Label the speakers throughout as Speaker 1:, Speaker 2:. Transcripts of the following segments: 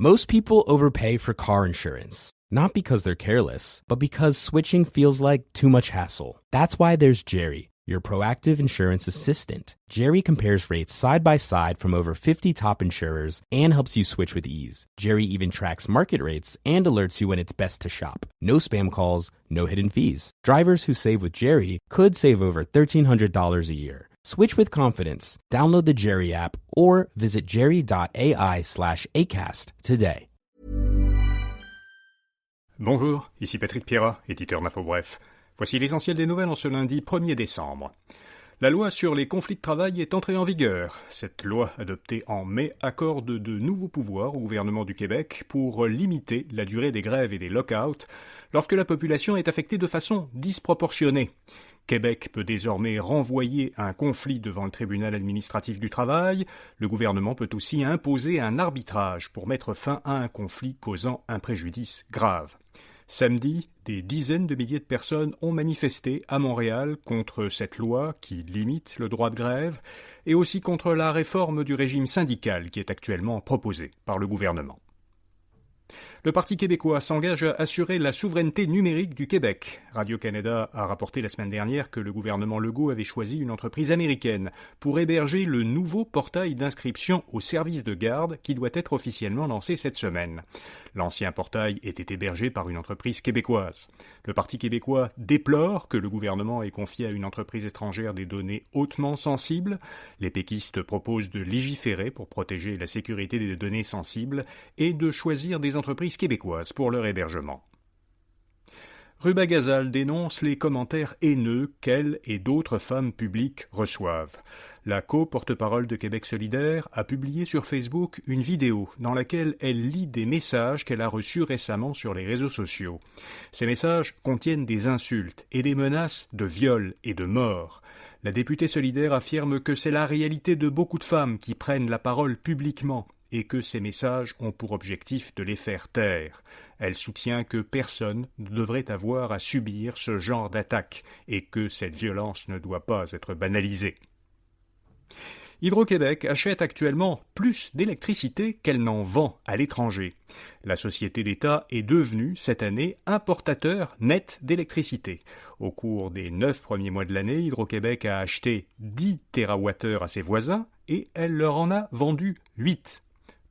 Speaker 1: Most people overpay for car insurance, not because they're careless, but because switching feels like too much hassle. That's why there's Jerry, your proactive insurance assistant. Jerry compares rates side by side from over 50 top insurers and helps you switch with ease. Jerry even tracks market rates and alerts you when it's best to shop. No spam calls, no hidden fees. Drivers who save with Jerry could save over $1,300 a year. Switch with confidence. Download the Jerry app or visit jerry.ai/acast today.
Speaker 2: Bonjour, ici Patrick Pierrat, éditeur d'InfoBref. Voici l'essentiel des nouvelles en ce lundi 1er décembre. La loi sur les conflits de travail est entrée en vigueur. Cette loi, adoptée en mai, accorde de nouveaux pouvoirs au gouvernement du Québec pour limiter la durée des grèves et des lock-outs lorsque la population est affectée de façon disproportionnée. Québec peut désormais renvoyer un conflit devant le tribunal administratif du travail. Le gouvernement peut aussi imposer un arbitrage pour mettre fin à un conflit causant un préjudice grave. Samedi, des dizaines de milliers de personnes ont manifesté à Montréal contre cette loi qui limite le droit de grève et aussi contre la réforme du régime syndical qui est actuellement proposée par le gouvernement. Le Parti québécois s'engage à assurer la souveraineté numérique du Québec. Radio-Canada a rapporté la semaine dernière que le gouvernement Legault avait choisi une entreprise américaine pour héberger le nouveau portail d'inscription au service de garde qui doit être officiellement lancé cette semaine. L'ancien portail était hébergé par une entreprise québécoise. Le Parti québécois déplore que le gouvernement ait confié à une entreprise étrangère des données hautement sensibles. Les péquistes proposent de légiférer pour protéger la sécurité des données sensibles et de choisir des entreprises québécoises pour leur hébergement. Ruba Gazal dénonce les commentaires haineux qu'elle et d'autres femmes publiques reçoivent. La co-porte-parole de Québec solidaire a publié sur Facebook une vidéo dans laquelle elle lit des messages qu'elle a reçus récemment sur les réseaux sociaux. Ces messages contiennent des insultes et des menaces de viol et de mort. La députée solidaire affirme que c'est la réalité de beaucoup de femmes qui prennent la parole publiquement et que ces messages ont pour objectif de les faire taire. Elle soutient que personne ne devrait avoir à subir ce genre d'attaque et que cette violence ne doit pas être banalisée. Hydro-Québec achète actuellement plus d'électricité qu'elle n'en vend à l'étranger. La société d'État est devenue, cette année, importateur net d'électricité. Au cours des 9 premiers mois de l'année, Hydro-Québec a acheté 10 TWh à ses voisins et elle leur en a vendu 8.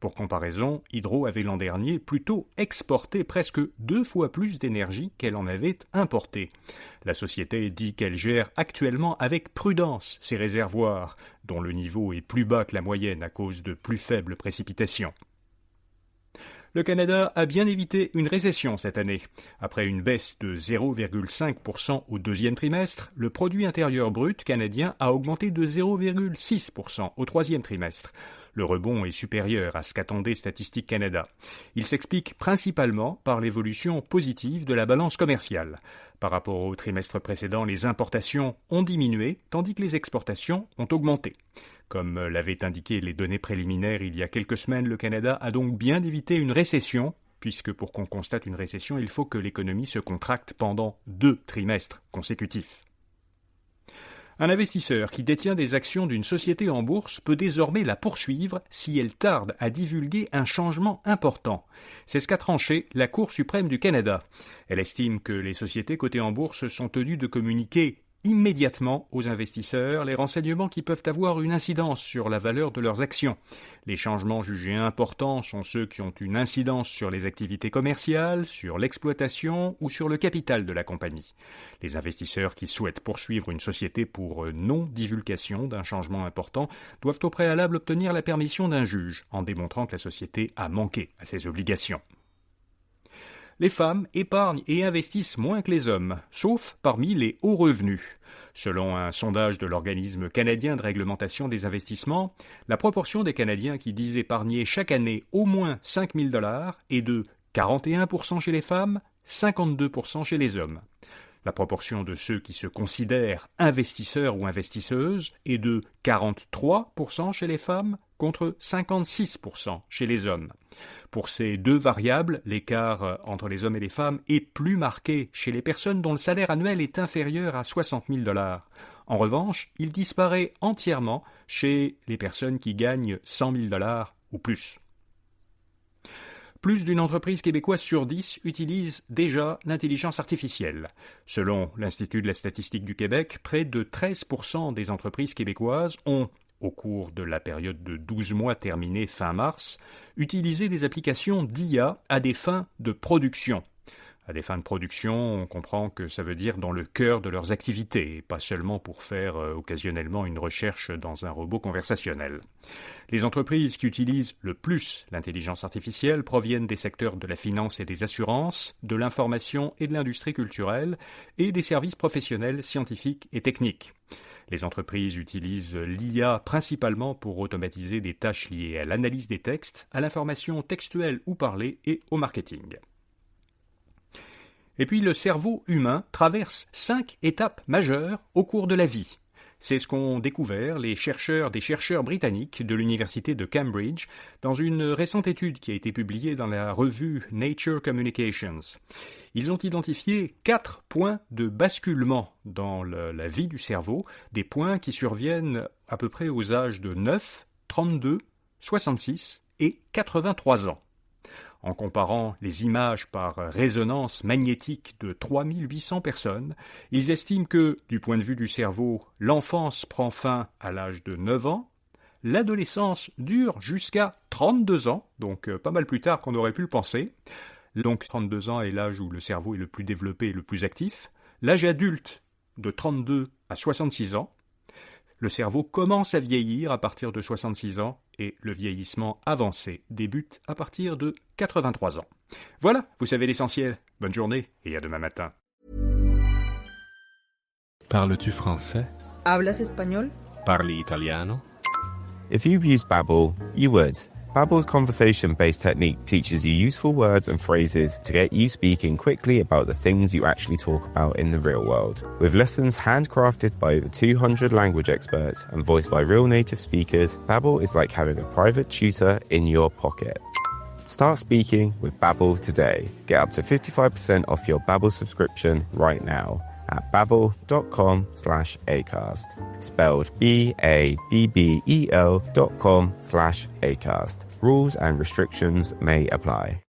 Speaker 2: Pour comparaison, Hydro avait l'an dernier plutôt exporté presque 2 fois plus d'énergie qu'elle en avait importé. La société dit qu'elle gère actuellement avec prudence ses réservoirs, dont le niveau est plus bas que la moyenne à cause de plus faibles précipitations. Le Canada a bien évité une récession cette année. Après une baisse de 0,5% au deuxième trimestre, le produit intérieur brut canadien a augmenté de 0,6% au troisième trimestre. Le rebond est supérieur à ce qu'attendait Statistique Canada. Il s'explique principalement par l'évolution positive de la balance commerciale. Par rapport au trimestre précédent, les importations ont diminué, tandis que les exportations ont augmenté. Comme l'avaient indiqué les données préliminaires il y a quelques semaines, le Canada a donc bien évité une récession, puisque pour qu'on constate une récession, il faut que l'économie se contracte pendant 2 trimestres consécutifs. Un investisseur qui détient des actions d'une société en bourse peut désormais la poursuivre si elle tarde à divulguer un changement important. C'est ce qu'a tranché la Cour suprême du Canada. Elle estime que les sociétés cotées en bourse sont tenues de communiquer immédiatement aux investisseurs les renseignements qui peuvent avoir une incidence sur la valeur de leurs actions. Les changements jugés importants sont ceux qui ont une incidence sur les activités commerciales, sur l'exploitation ou sur le capital de la compagnie. Les investisseurs qui souhaitent poursuivre une société pour non-divulgation d'un changement important doivent au préalable obtenir la permission d'un juge en démontrant que la société a manqué à ses obligations. Les femmes épargnent et investissent moins que les hommes, sauf parmi les hauts revenus. Selon un sondage de l'organisme canadien de réglementation des investissements, la proportion des Canadiens qui disent épargner chaque année au moins 5 000 $ est de 41% chez les femmes, 52% chez les hommes. La proportion de ceux qui se considèrent investisseurs ou investisseuses est de 43% chez les femmes contre 56% chez les hommes. Pour ces deux variables, l'écart entre les hommes et les femmes est plus marqué chez les personnes dont le salaire annuel est inférieur à 60 000 $. En revanche, il disparaît entièrement chez les personnes qui gagnent 100 000 $ ou plus. Plus d'une entreprise québécoise sur 10 utilise déjà l'intelligence artificielle. Selon l'Institut de la statistique du Québec, près de 13% des entreprises québécoises ont, au cours de la période de 12 mois terminée fin mars, utilisé des applications d'IA à des fins de production. À des fins de production, on comprend que ça veut dire dans le cœur de leurs activités, et pas seulement pour faire occasionnellement une recherche dans un robot conversationnel. Les entreprises qui utilisent le plus l'intelligence artificielle proviennent des secteurs de la finance et des assurances, de l'information et de l'industrie culturelle, et des services professionnels, scientifiques et techniques. Les entreprises utilisent l'IA principalement pour automatiser des tâches liées à l'analyse des textes, à l'information textuelle ou parlée et au marketing. Et puis le cerveau humain traverse 5 étapes majeures au cours de la vie. C'est ce qu'ont découvert des chercheurs britanniques de l'université de Cambridge dans une récente étude qui a été publiée dans la revue Nature Communications. Ils ont identifié 4 points de basculement dans la vie du cerveau, des points qui surviennent à peu près aux âges de 9, 32, 66 et 83 ans. En comparant les images par résonance magnétique de 3800 personnes, ils estiment que, du point de vue du cerveau, l'enfance prend fin à l'âge de 9 ans, l'adolescence dure jusqu'à 32 ans, donc pas mal plus tard qu'on aurait pu le penser. Donc 32 ans est l'âge où le cerveau est le plus développé et le plus actif. L'âge adulte, de 32 à 66 ans. Le cerveau commence à vieillir à partir de 66 ans et le vieillissement avancé débute à partir de 83 ans. Voilà, vous savez l'essentiel. Bonne journée et à demain matin.
Speaker 3: Parles-tu français?
Speaker 4: ¿Hablas español?
Speaker 3: Parli italiano?
Speaker 5: If you've used Babbel, you would. Babbel's conversation-based technique teaches you useful words and phrases to get you speaking quickly about the things you actually talk about in the real world. With lessons handcrafted by over 200 language experts and voiced by real native speakers, Babbel is like having a private tutor in your pocket. Start speaking with Babbel today. Get up to 55% off your Babbel subscription right now at babbel.com/Acast. Spelled BABBEL.com/Acast. Rules and restrictions may apply.